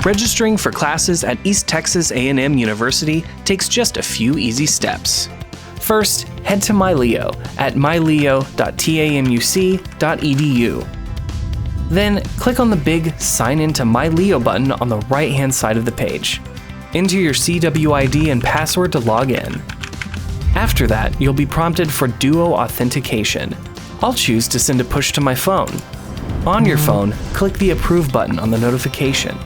Registering for classes at East Texas A&M University takes just a few easy steps. First, head to MyLeo at myleo.tamuc.edu. Then, click on the big Sign In to MyLeo button on the right-hand side of the page. Enter your CWID and password to log in. After that, you'll be prompted for Duo authentication. I'll choose to send a push to my phone. On your phone, click the Approve button on the notification.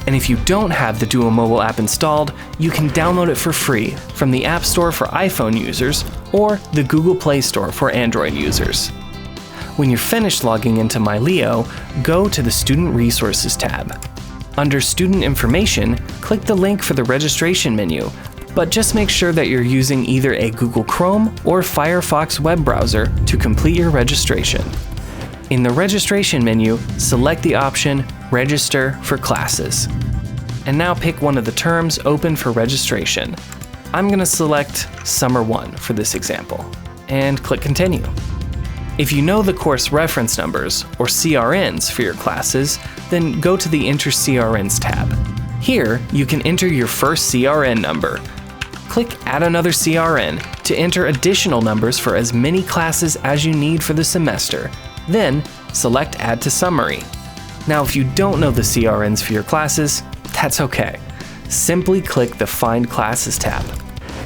And if you don't have the Duo mobile app installed, you can download it for free from the App Store for iPhone users or the Google Play Store for Android users. When you're finished logging into MyLeo, go to the Student Resources tab. Under Student Information, click the link for the registration menu, but just make sure that you're using either a Google Chrome or Firefox web browser to complete your registration. In the registration menu, select the option Register for Classes. And now pick one of the terms open for registration. I'm going to select Summer 1 for this example, and click Continue. If you know the course reference numbers, or CRNs, for your classes, then go to the Enter CRNs tab. Here, you can enter your first CRN number. Click Add Another CRN to enter additional numbers for as many classes as you need for the semester. Then, select Add to Summary. Now, if you don't know the CRNs for your classes, that's okay. Simply click the Find Classes tab.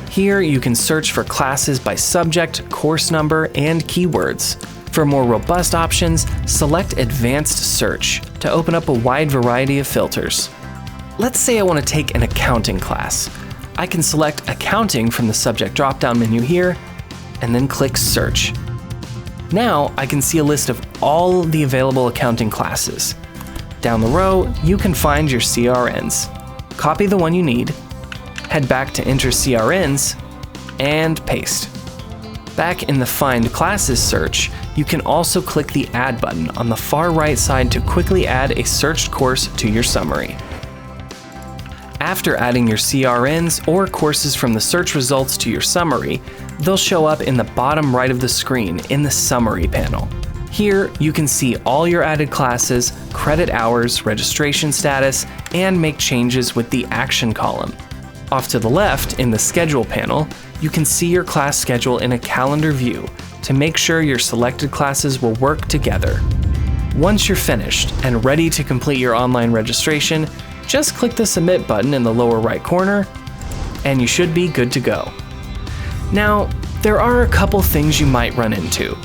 Here, you can search for classes by subject, course number, and keywords. For more robust options, select Advanced Search to open up a wide variety of filters. Let's say I want to take an accounting class. I can select Accounting from the subject drop-down menu here, and then click Search. Now, I can see a list of all the available accounting classes. Down the row, you can find your CRNs. Copy the one you need, head back to Enter CRNs, and paste. Back in the Find Classes search, you can also click the Add button on the far right side to quickly add a searched course to your summary. After adding your CRNs or courses from the search results to your summary, they'll show up in the bottom right of the screen in the Summary panel. Here, you can see all your added classes, credit hours, registration status, and make changes with the Action column. Off to the left, in the Schedule panel, you can see your class schedule in a calendar view to make sure your selected classes will work together. Once you're finished and ready to complete your online registration, just click the Submit button in the lower right corner, and you should be good to go. Now, there are a couple things you might run into.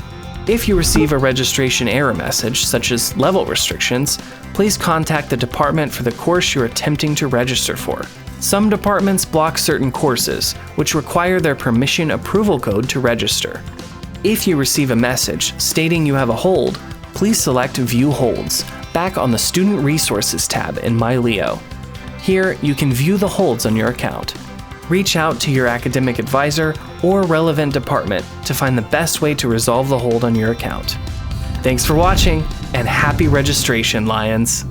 If you receive a registration error message, such as level restrictions, please contact the department for the course you're attempting to register for. Some departments block certain courses, which require their permission approval code to register. If you receive a message stating you have a hold, please select View Holds back on the Student Resources tab in MyLeo. Here, you can view the holds on your account. Reach out to your academic advisor or relevant department to find the best way to resolve the hold on your account. Thanks for watching, and happy registration, Lions!